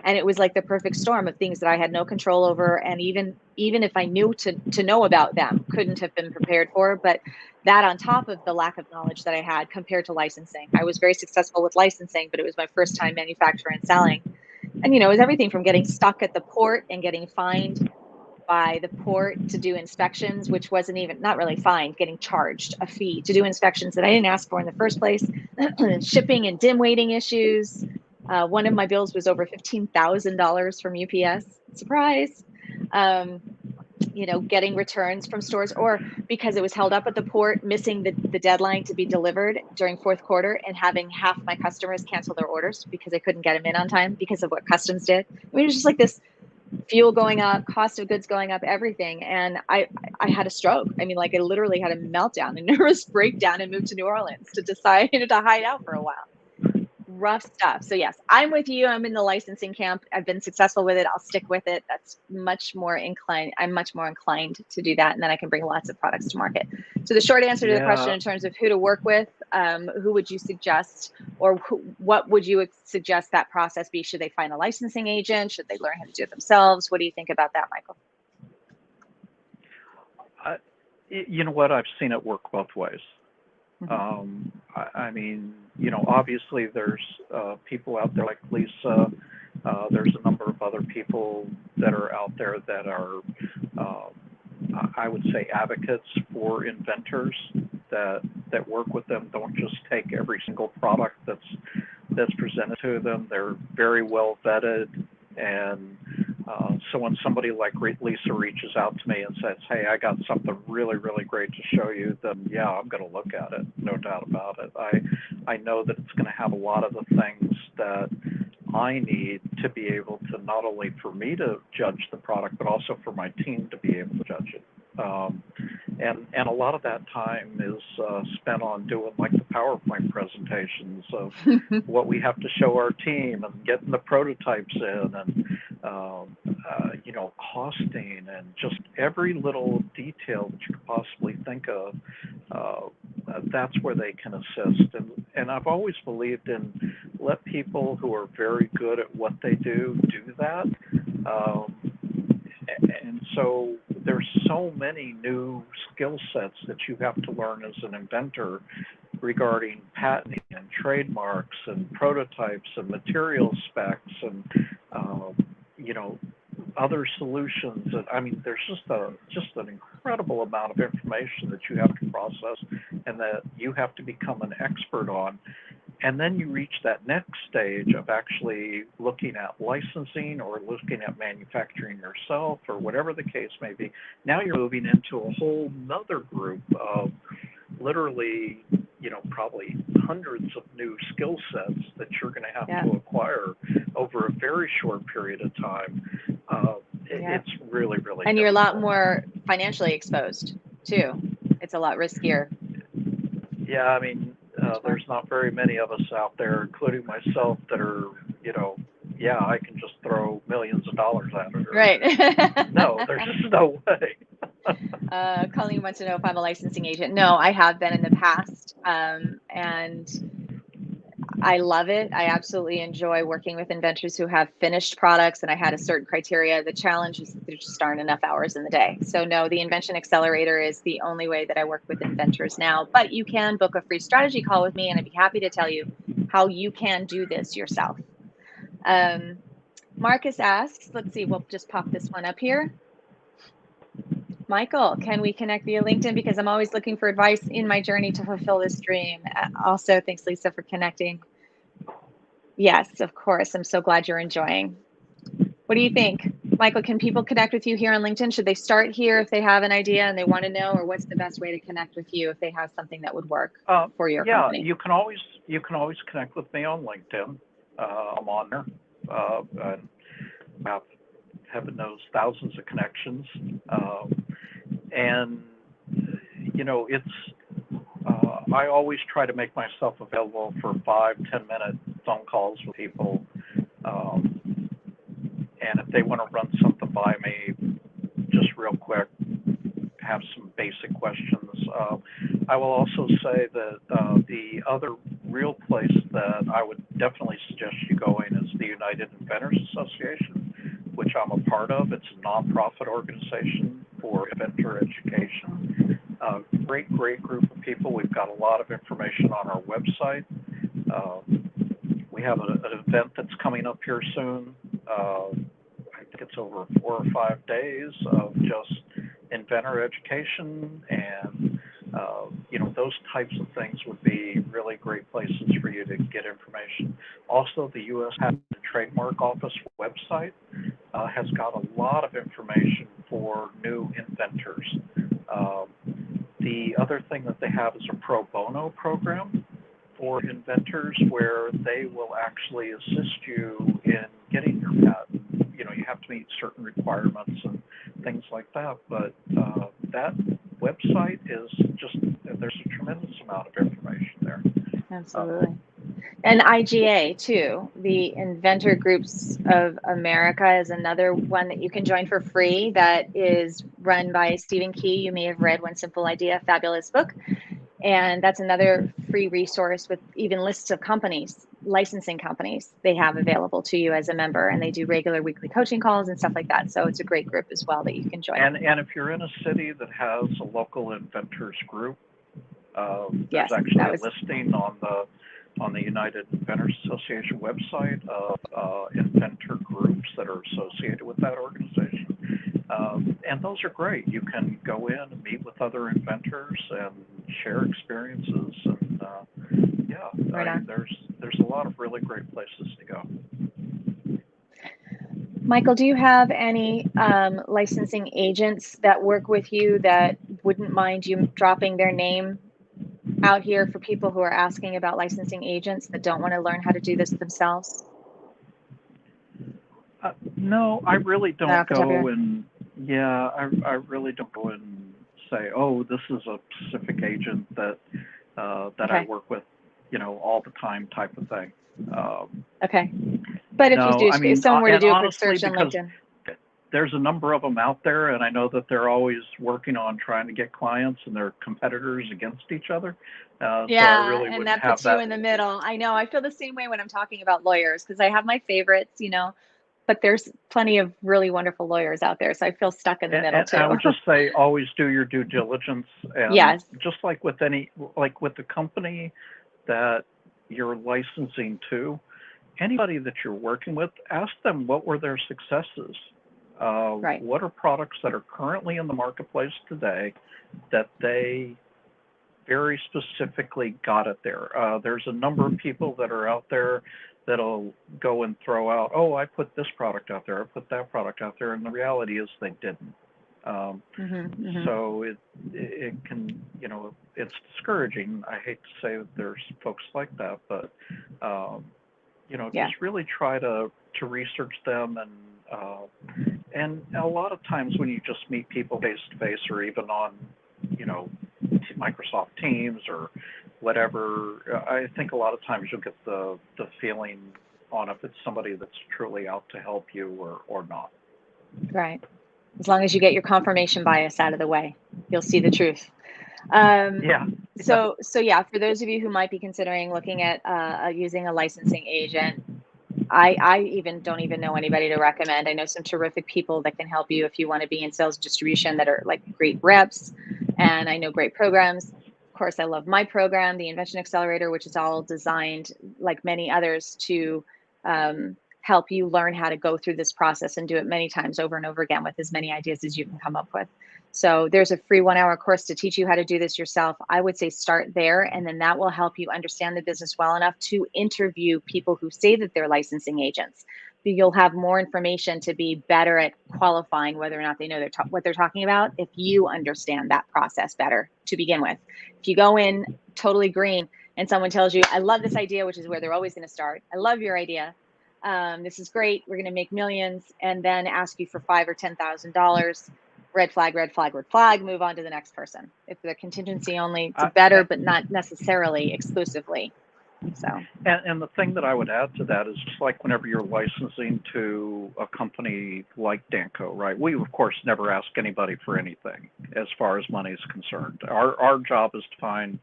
And it was like the perfect storm of things that I had no control over. And even if I knew to know about them, couldn't have been prepared for. But that on top of the lack of knowledge that I had compared to licensing. I was very successful with licensing, but it was my first time manufacturing and selling. And, it was everything from getting stuck at the port and getting fined by the port to do inspections, which wasn't even, not really fined, getting charged a fee to do inspections that I didn't ask for in the first place, shipping and dim weighting issues. One of my bills was over $15,000 from UPS. Surprise. Getting returns from stores, or because it was held up at the port, missing the deadline to be delivered during fourth quarter, and having half my customers cancel their orders because they couldn't get them in on time because of what customs did. I mean, it was just like this fuel going up, cost of goods going up, everything. And I had a stroke. I mean, like I literally had a meltdown, a nervous breakdown, and moved to New Orleans to decide to hide out for a while. Rough stuff. So yes, I'm with you. I'm in the licensing camp. I've been successful with it. I'll stick with it. That's much more inclined. I'm much more inclined to do that. And then I can bring lots of products to market. So the short answer to the question in terms of who to work with, who would you suggest, or what would you suggest that process be? Should they find a licensing agent? Should they learn how to do it themselves? What do you think about that, Michael? You know what? I've seen it work both ways. I mean, obviously there's people out there like Lisa. There's a number of other people that are out there that are, I would say, advocates for inventors that work with them. Don't just take every single product that's presented to them. They're very well vetted, and so when somebody like Lisa reaches out to me and says, hey, I got something really, really great to show you, then yeah, I'm going to look at it, no doubt about it. I know that it's going to have a lot of the things that I need to be able to, not only for me to judge the product, but also for my team to be able to judge it. And a lot of that time is spent on doing like the PowerPoint presentations of what we have to show our team, and getting the prototypes in, and costing, and just every little detail that you could possibly think of. That's where they can assist. And I've always believed in let people who are very good at what they do that. And so there's so many new skill sets that you have to learn as an inventor regarding patenting and trademarks and prototypes and material specs and other solutions. And I mean, there's just an incredible amount of information that you have to process and that you have to become an expert on. And then you reach that next stage of actually looking at licensing or looking at manufacturing yourself, or whatever the case may be. Now you're moving into a whole nother group of literally, probably hundreds of new skill sets that you're going to have to acquire over a very short period of time. It's really, really and difficult. You're a lot more financially exposed too. It's a lot riskier. Yeah, I mean, there's not very many of us out there, including myself, that are, I can just throw millions of dollars at it. Right. No, there's just no way. Colleen wants to know if I'm a licensing agent. No, I have been in the past, and I love it. I absolutely enjoy working with inventors who have finished products, and I had a certain criteria. The challenge is there just aren't enough hours in the day. So no, the Invention Accelerator is the only way that I work with inventors now, but you can book a free strategy call with me, and I'd be happy to tell you how you can do this yourself. Marcus asks, let's see, we'll just pop this one up here. Michael, can we connect via LinkedIn? Because I'm always looking for advice in my journey to fulfill this dream. Also, thanks, Lisa, for connecting. Yes, of course. I'm so glad you're enjoying. What do you think? Michael, can people connect with you here on LinkedIn? Should they start here if they have an idea and they want to know, or what's the best way to connect with you if they have something that would work for your company? Yeah, you can always connect with me on LinkedIn. I'm on there. I have, heaven knows, thousands of connections. And I always try to make myself available for 5-10 minute phone calls with people. And if they want to run something by me, just real quick, have some basic questions. I will also say that the other real place that I would definitely suggest you going is the United Inventors Association, which I'm a part of. It's a nonprofit organization for inventor education. Great group of people. We've got a lot of information on our website. We have an event that's coming up here soon I think it's over 4 or 5 days of just inventor education, and those types of things would be really great places for you to get information. Also, the U.S. Patent and Trademark Office website has got a lot of information for new inventors. The other thing that they have is a pro bono program for inventors where they will actually assist you in getting your patent. You have to meet certain requirements and things like that, but that website is just, there's a tremendous amount of information there. Absolutely. And IGA too, the Inventor Groups of America, is another one that you can join for free, that is run by Stephen Key. You may have read One Simple Idea, fabulous book. And that's another free resource with even lists of companies, licensing companies they have available to you as a member. And they do regular weekly coaching calls and stuff like that. So it's a great group as well that you can join. And if you're in a city that has a local inventors group, yes, there's actually a listing on the United Inventors Association website of inventor groups that are associated with that organization. And those are great. You can go in and meet with other inventors and share experiences. And there's a lot of really great places to go. Michael, do you have any licensing agents that work with you that wouldn't mind you dropping their name out here for people who are asking about licensing agents that don't want to learn how to do this themselves? No, I really don't go and, I really don't go and say, oh, this is a specific agent that I work with, all the time type of thing. Okay. But if you do, if someone were to do a quick search on LinkedIn. There's a number of them out there, and I know that they're always working on trying to get clients, and they're competitors against each other. So I really and that puts you in the middle. I know. I feel the same way when I'm talking about lawyers, because I have my favorites, but there's plenty of really wonderful lawyers out there. So I feel stuck in the middle too. I would just say, always do your due diligence. And just like with with the company that you're licensing to, anybody that you're working with, ask them what were their successes. What are products that are currently in the marketplace today that they very specifically got it there? There's a number of people that are out there that'll go and throw out, oh, I put this product out there, I put that product out there, and the reality is they didn't. So it can, it's discouraging. I hate to say that there's folks like that, but just really try to research them. And a lot of times when you just meet people face to face, or even on, Microsoft Teams or whatever, I think a lot of times you'll get the feeling on if it's somebody that's truly out to help you or not. Right. As long as you get your confirmation bias out of the way, you'll see the truth. So for those of you who might be considering looking at using a licensing agent, I don't even know anybody to recommend. I know some terrific people that can help you if you want to be in sales distribution that are like great reps, and I know great programs. Of course, I love my program, the Invention Accelerator, which is all designed, like many others, to help you learn how to go through this process and do it many times over and over again with as many ideas as you can come up with. So there's a free 1-hour course to teach you how to do this yourself. I would say start there, and then that will help you understand the business well enough to interview people who say that they're licensing agents. You'll have more information to be better at qualifying whether or not they know what they're talking about if you understand that process better to begin with. If you go in totally green and someone tells you, I love this idea, which is where they're always going to start. I love your idea. This is great. We're going to make millions, and then ask you for $5,000 or $10,000. Red flag, red flag, red flag, move on to the next person. If they're contingency only, it's better, but not necessarily exclusively. So. And the thing that I would add to that is just like whenever you're licensing to a company like Danco, right? We, of course, never ask anybody for anything as far as money is concerned. Our job is to find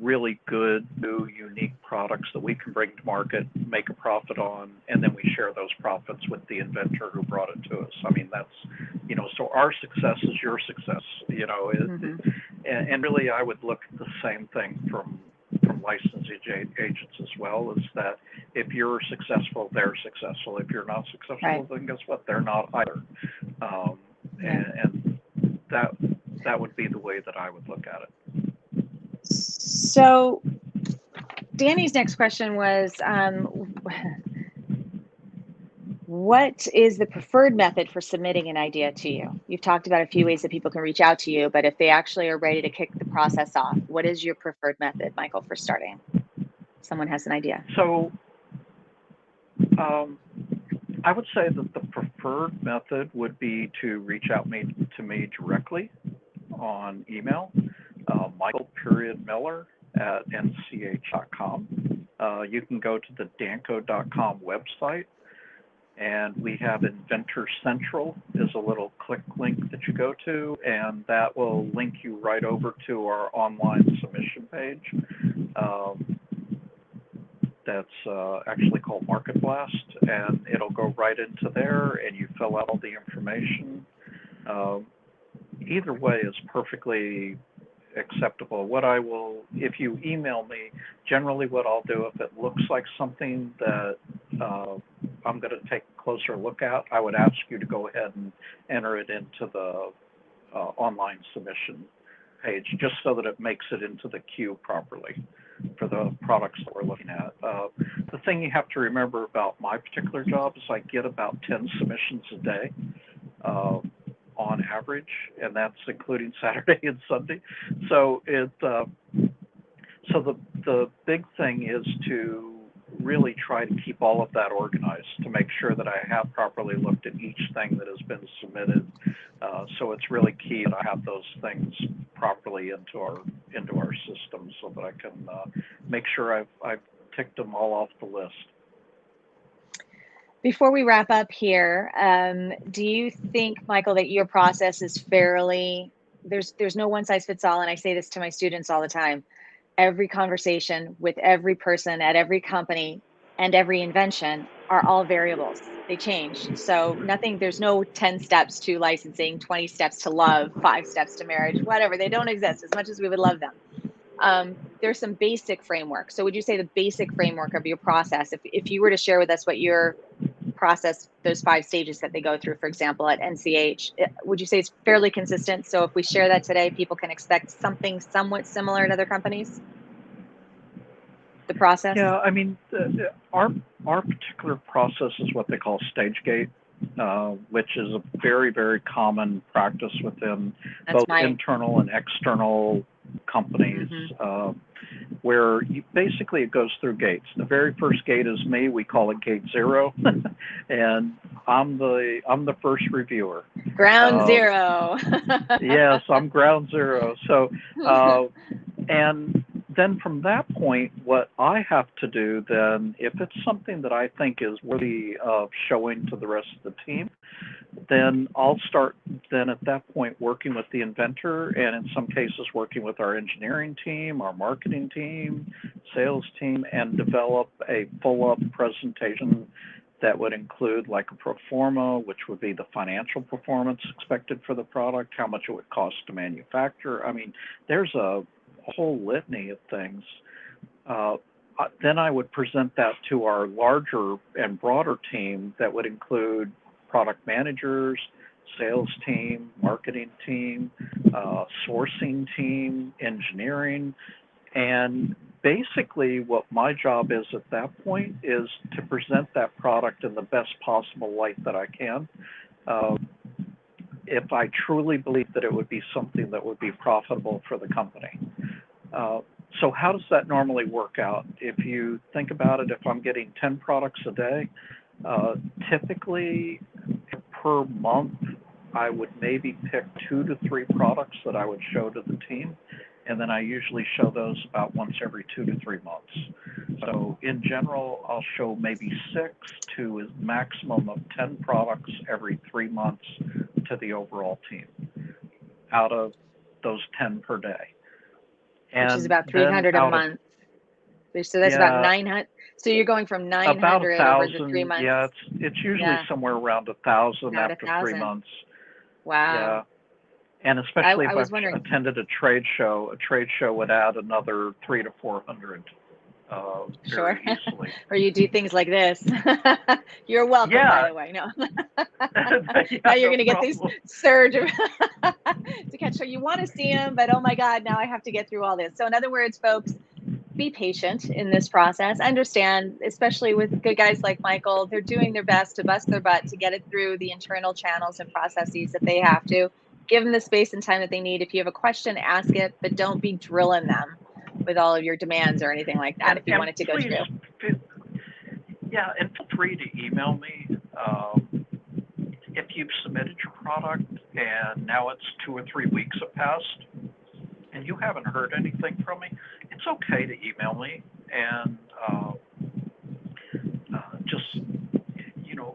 really good, new, unique products that we can bring to market, make a profit on, and then we share those profits with the inventor who brought it to us. I mean, that's, so our success is your success, and really I would look at the same thing from licensing agents as well, is that if you're successful, they're successful. If you're not successful, Right. then guess what? They're not either. Yeah. And that would be the way that I would look at it. So Danny's next question was, what is the preferred method for submitting an idea to you? You've talked about a few ways that people can reach out to you, but if they actually are ready to kick the process off, what is your preferred method, Michael, for starting? Someone has an idea. So I would say that the preferred method would be to reach out to me directly on email, michael.miller@nch.com. You can go to the danco.com website, and we have Inventor Central is a little click link that you go to, and that will link you right over to our online submission page. That's actually called Market Blast, and it'll go right into there, and you fill out all the information. Either way is perfectly acceptable. If you email me, generally what I'll do, if it looks like something that I'm going to take a closer look at, I would ask you to go ahead and enter it into the online submission page, just so that it makes it into the queue properly for the products that we're looking at. The thing you have to remember about my particular job is I get about 10 submissions a day on average, and that's including Saturday and Sunday. So the big thing is to really try to keep all of that organized, to make sure that I have properly looked at each thing that has been submitted. So it's really key that I have those things properly into our system, so that I can make sure I've ticked them all off the list. Before we wrap up here, do you think, Michael, that your process is fairly, there's no one size fits all, and I say this to my students all the time. Every conversation with every person at every company and every invention are all variables. They change. So there's no 10 steps to licensing, 20 steps to love, 5 steps to marriage, whatever. They don't exist, as much as we would love them. There's some basic framework. So would you say the basic framework of your process, if you were to share with us what your process, those 5 stages that they go through, for example, at NCH, would you say it's fairly consistent? So if we share that today, people can expect something somewhat similar at other companies? The process? Yeah, I mean, our particular process is what they call stage gate, which is a very, very common practice within both internal and external companies, where basically it goes through gates. The very first gate is me. We call it gate 0, and I'm the first reviewer. Ground zero. Yes, I'm ground zero. So, and then from that point, what I have to do then, if it's something that I think is worthy of showing to the rest of the team, then I'll start then at that point working with the inventor, and in some cases working with our engineering team, our marketing team, sales team, and develop a full-up presentation that would include like a pro forma, which would be the financial performance expected for the product, how much it would cost to manufacture. I mean, there's a whole litany of things. Then I would present that to our larger and broader team that would include product managers, sales team, marketing team, sourcing team, engineering. And basically what my job is at that point is to present that product in the best possible light that I can. If I truly believe that it would be something that would be profitable for the company. So how does that normally work out? If you think about it, if I'm getting 10 products a day, typically per month, I would maybe pick 2 to 3 products that I would show to the team. And then I usually show those about once every 2 to 3 months. So in general, I'll show maybe 6 to a maximum of 10 products every 3 months to the overall team out of those 10 per day. And which is about 300 a month. So that's about 900. So you're going from 900 about 1,000, over the 3 months. Yeah, it's usually somewhere around 1,000 after 3 months. Wow. Yeah. And especially if I've attended a trade show would add another 300 to 400. Sure. very easily. Or you do things like this. You're welcome, by Yeah, the way. No. yeah, Now you're no going to get these problem. surge of to catch. So you want to see them, but oh my God, now I have to get through all this. So in other words, folks, be patient in this process. Understand, especially with good guys like Michael, they're doing their best to bust their butt to get it through the internal channels and processes that they have to. Give them the space and time that they need. If you have a question, ask it, but don't be drilling them with all of your demands or anything like that if you And want it to go please, through. yeah, and feel free to email me. If you've submitted your product and now it's 2 or 3 weeks have passed and you haven't heard anything from me, it's okay to email me and just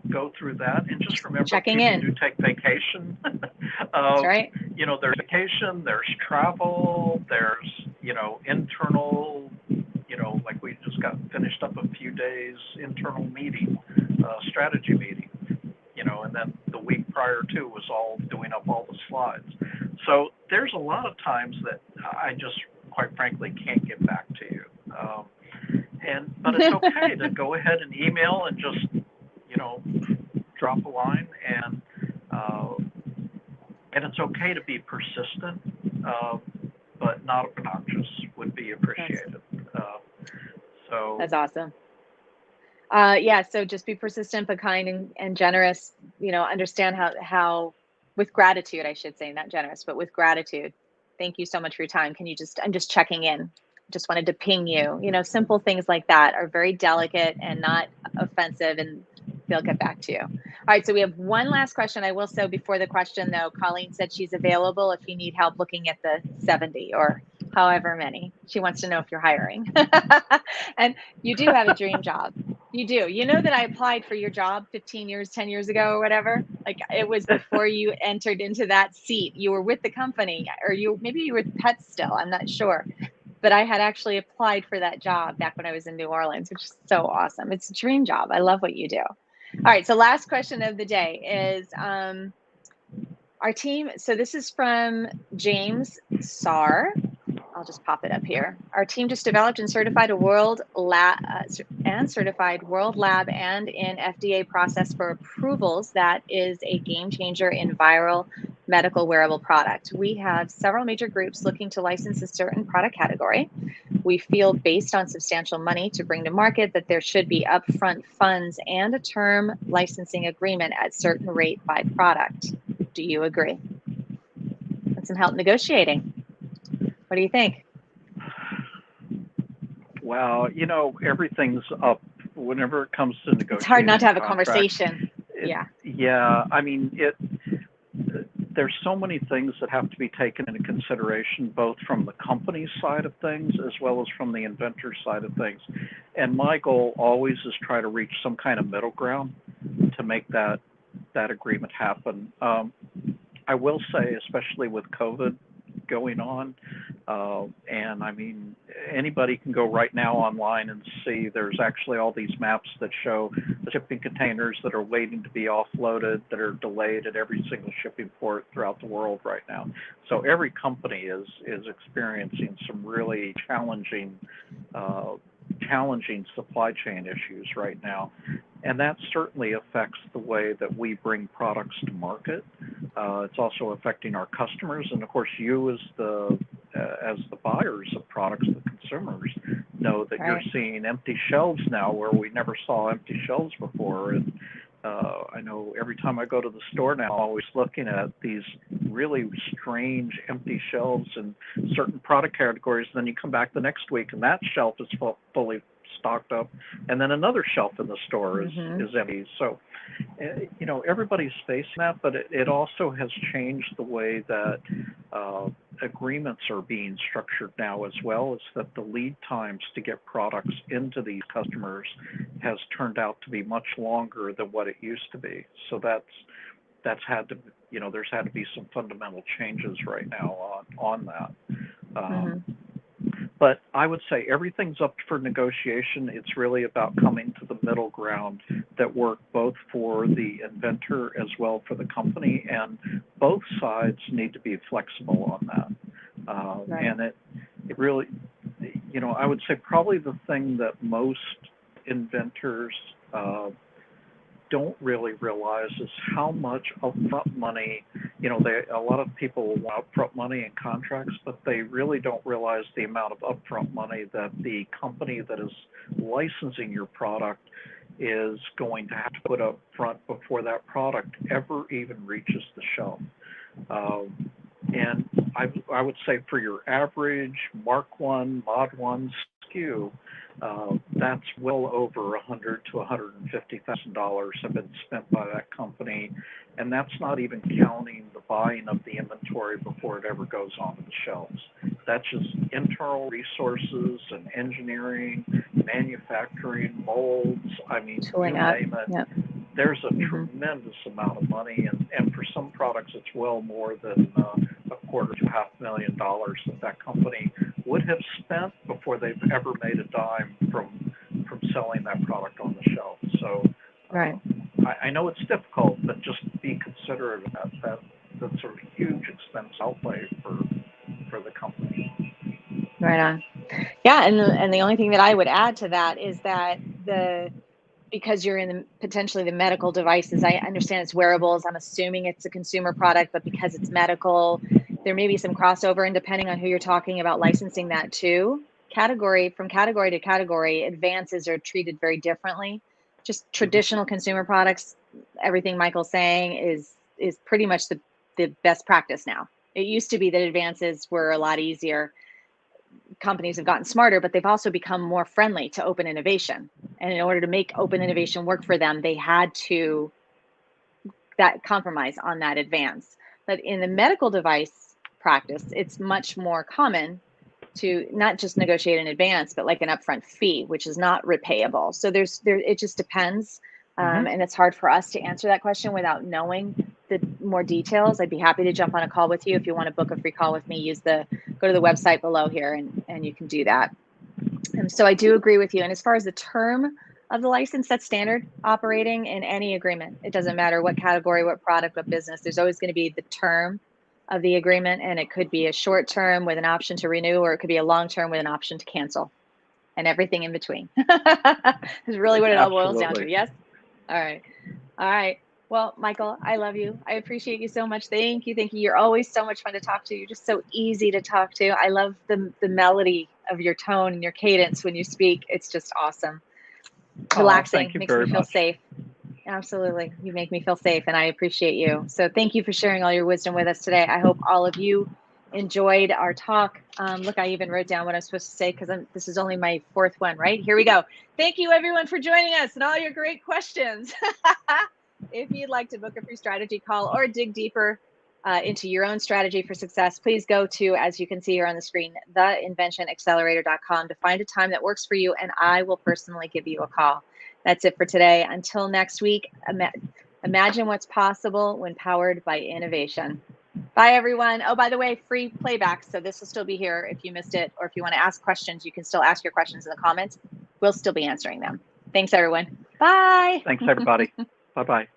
go through that. And just remember, Checking people in. do take vacation. That's right. There's vacation, there's travel, there's internal. Like we just got finished up a few days internal meeting, strategy meeting. And then the week prior to was all doing up all the slides. So there's a lot of times that I just, quite frankly, can't get back to you. But it's okay to go ahead and email and just, drop a line, and it's okay to be persistent, but not obnoxious would be appreciated. So that's awesome. Yeah, so just be persistent but kind and generous. Understand how with gratitude, I should say, not generous, but with gratitude. Thank you so much for your time. I'm just checking in. Just wanted to ping you. Simple things like that are very delicate and not offensive, and they'll get back to you. All right, so we have one last question. I will say before the question, though, Colleen said she's available if you need help looking at the 70 or however many. She wants to know if you're hiring. And you do have a dream job. You do. You know that I applied for your job 15 years, 10 years ago or whatever. Like, it was before you entered into that seat. You were with the company, or maybe you were with Pets still. I'm not sure. But I had actually applied for that job back when I was in New Orleans, which is so awesome. It's a dream job. I love what you do. All right. So last question of the day is our team. So this is from James Sarr. I'll just pop it up here. Our team just developed and certified a world lab and in FDA process for approvals that is a game changer in viral medical wearable product. We have several major groups looking to license a certain product category. We feel, based on substantial money to bring to market, that there should be upfront funds and a term licensing agreement at certain rate by product. Do you agree? And some help negotiating. What do you think? Well, everything's up whenever it comes to negotiating. It's hard not to have a contracts. Conversation. Yeah. I mean, there's so many things that have to be taken into consideration, both from the company's side of things as well as from the inventor side of things. And my goal always is try to reach some kind of middle ground to make that agreement happen. I will say, especially with COVID going on, and I mean, anybody can go right now online and see there's actually all these maps that show the shipping containers that are waiting to be offloaded, that are delayed at every single shipping port throughout the world right now. So every company is experiencing some really challenging supply chain issues right now. And that certainly affects the way that we bring products to market. It's also affecting our customers, and of course, you as the buyers of products, the consumers, know that you're seeing empty shelves now where we never saw empty shelves before. And I know every time I go to the store now, I'm always looking at these really strange empty shelves in certain product categories. And then you come back the next week, and that shelf is fully stocked up, and then another shelf in the store is empty. So, everybody's facing that, but it also has changed the way that agreements are being structured now as well, is that the lead times to get products into these customers has turned out to be much longer than what it used to be. So that's had to, there's had to be some fundamental changes right now on that. But I would say everything's up for negotiation. It's really about coming to the middle ground that work both for the inventor as well for the company, and both sides need to be flexible on that. And it really, I would say probably the thing that most inventors don't really realize is how much upfront money, a lot of people want upfront money in contracts, but they really don't realize the amount of upfront money that the company that is licensing your product is going to have to put up front before that product ever even reaches the shelf. And I would say for your average Mark 1, Mod 1 SKU, that's well over $100,000 to $150,000 have been spent by that company, and that's not even counting the buying of the inventory before it ever goes onto the shelves. That's just internal resources and engineering, manufacturing, molds. I mean, you name it. Yep. There's a tremendous amount of money, and for some products, it's well more than $250,000 to $500,000 that company would have spent before they've ever made a dime from selling that product on the shelf. So right. I know it's difficult, but just be considerate of that sort of huge expense outlay for the company. Right on. Yeah, and the only thing that I would add to that is that because you're in potentially the medical devices, I understand it's wearables. I'm assuming it's a consumer product, but because it's medical, there may be some crossover, and depending on who you're talking about licensing that to, from category to category, advances are treated very differently. Just traditional consumer products, everything Michael's saying is pretty much the best practice now. It used to be that advances were a lot easier. Companies have gotten smarter, but they've also become more friendly to open innovation. And in order to make open innovation work for them, they had to compromise on that advance. But in the medical device practice, it's much more common to not just negotiate in advance, but like an upfront fee, which is not repayable. So it just depends. And it's hard for us to answer that question without knowing the more details. I'd be happy to jump on a call with you. If you want to book a free call with me, go to the website below here and you can do that. So I do agree with you. And as far as the term of the license, that's standard operating in any agreement. It doesn't matter what category, what product, what business, there's always going to be the term of the agreement. And it could be a short term with an option to renew, or it could be a long term with an option to cancel, and everything in between. Is really what it all boils down to. Yes. All right. Well, Michael, I love you. I appreciate you so much. Thank you. You're always so much fun to talk to. You're just so easy to talk to. I love the melody of your tone and your cadence when you speak. It's just awesome. Relaxing, makes me feel safe. Absolutely. You make me feel safe, and I appreciate you. So thank you for sharing all your wisdom with us today. I hope all of you enjoyed our talk. Look, I even wrote down what I'm supposed to say because this is only my fourth one, right? Here we go. Thank you, everyone, for joining us and all your great questions. If you'd like to book a free strategy call or dig deeper into your own strategy for success, please go to, as you can see here on the screen, theinventionaccelerator.com to find a time that works for you, and I will personally give you a call. That's it for today. Until next week, imagine what's possible when powered by innovation. Bye, everyone. Oh, by the way, free playback. So this will still be here if you missed it, or if you want to ask questions, you can still ask your questions in the comments. We'll still be answering them. Thanks, everyone. Bye. Thanks, everybody. Bye-bye.